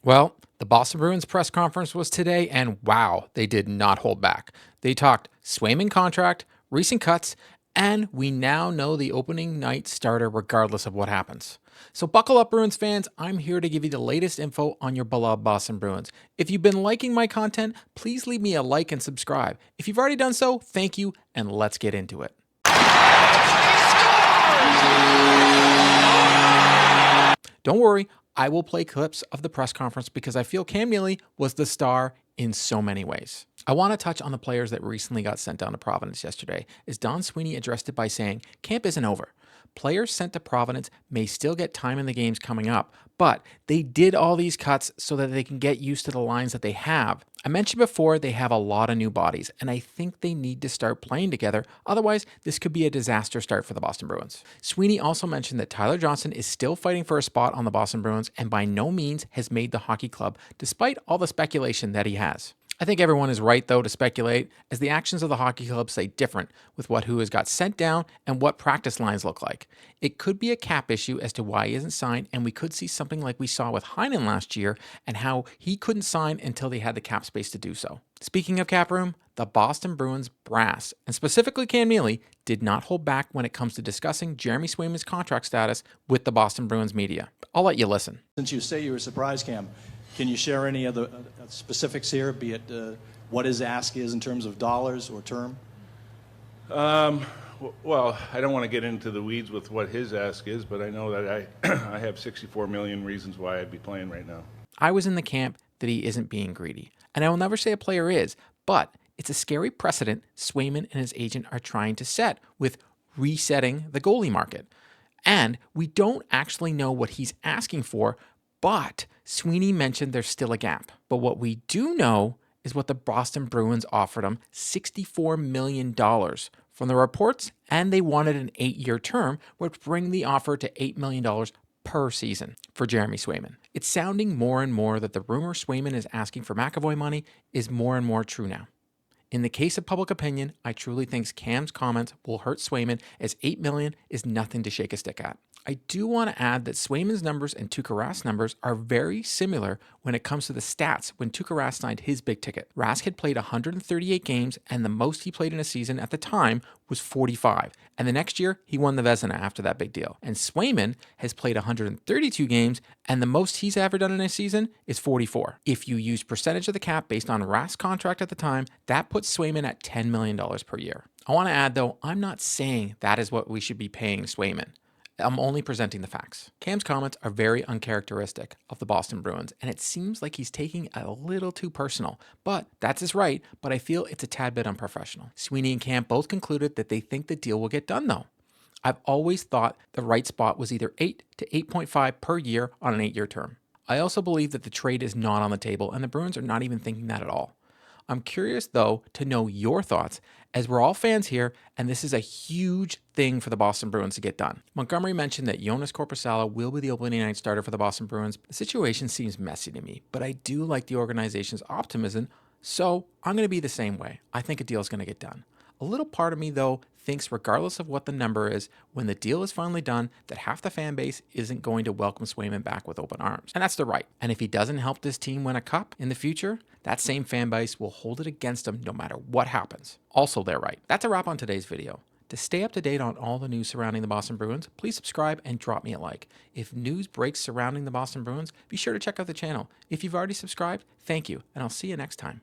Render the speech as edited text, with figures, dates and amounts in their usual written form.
Well, the Boston Bruins press conference was today, and wow, they did not hold back. They talked Swayman contract, recent cuts, and we now know the opening night starter regardless of what happens. So buckle up, Bruins fans. I'm here to give you the latest info on your beloved Boston Bruins. If you've been liking my content, please leave me a like and subscribe. If you've already done so, thank you, and let's get into it. Don't worry, I will play clips of the press conference because I feel Cam Neely was the star in so many ways. I want to touch on the players that recently got sent down to Providence yesterday, as Don Sweeney addressed it by saying, camp isn't over. Players sent to Providence may still get time in the games coming up, but they did all these cuts so that they can get used to the lines that they have. I mentioned before they have a lot of new bodies, and I think they need to start playing together. Otherwise, this could be a disaster start for the Boston Bruins. Sweeney also mentioned that Tyler Johnson is still fighting for a spot on the Boston Bruins and by no means has made the hockey club, despite all the speculation that he has. I think everyone is right, though, to speculate, as the actions of the hockey club say different with who has got sent down and what practice lines look like. It could be a cap issue as to why he isn't signed, and we could see something like we saw with Heinen last year and how he couldn't sign until they had the cap space to do so. Speaking of cap room, the Boston Bruins brass, and specifically Cam Neely, did not hold back when it comes to discussing Jeremy Swayman's contract status with the Boston Bruins media. I'll let you listen. Since you say you were surprised, Cam, can you share any other specifics here, be it what his ask is in terms of dollars or term? Well, I don't want to get into the weeds with what his ask is, but I know that I have 64 million reasons why I'd be playing right now. I was in the camp that he isn't being greedy, and I will never say a player is, but it's a scary precedent Swayman and his agent are trying to set with resetting the goalie market. And we don't actually know what he's asking for, but Sweeney mentioned there's still a gap. But what we do know is what the Boston Bruins offered him, $64 million from the reports, and they wanted an 8-year term, which bring the offer to $8 million per season for Jeremy Swayman. It's sounding more and more that the rumor Swayman is asking for McAvoy money is more and more true now. In the case of public opinion, I truly think Cam's comments will hurt Swayman, as $8 million is nothing to shake a stick at. I do want to add that Swayman's numbers and Tuukka Rask's numbers are very similar when it comes to the stats when Tuukka Rask signed his big ticket. Rask had played 138 games, and the most he played in a season at the time was 45. And the next year, he won the Vezina after that big deal. And Swayman has played 132 games, and the most he's ever done in a season is 44. If you use percentage of the cap based on Rask's contract at the time, that puts Swayman at $10 million per year. I want to add, though, I'm not saying that is what we should be paying Swayman. I'm only presenting the facts. Cam's comments are very uncharacteristic of the Boston Bruins, and it seems like he's taking it a little too personal. But that's his right, but I feel it's a tad bit unprofessional. Sweeney and Cam both concluded that they think the deal will get done, though. I've always thought the right spot was either 8 to 8.5 per year on an 8-year term. I also believe that the trade is not on the table, and the Bruins are not even thinking that at all. I'm curious, though, to know your thoughts, as we're all fans here, and this is a huge thing for the Boston Bruins to get done. Montgomery mentioned that Joonas Korpisalo will be the opening night starter for the Boston Bruins. The situation seems messy to me, but I do like the organization's optimism, so I'm going to be the same way. I think a deal is going to get done. A little part of me, though, thinks regardless of what the number is, when the deal is finally done, that half the fan base isn't going to welcome Swayman back with open arms. And that's the right. And if he doesn't help this team win a cup in the future, that same fan base will hold it against him no matter what happens. Also, they're right. That's a wrap on today's video. To stay up to date on all the news surrounding the Boston Bruins, please subscribe and drop me a like. If news breaks surrounding the Boston Bruins, be sure to check out the channel. If you've already subscribed, thank you, and I'll see you next time.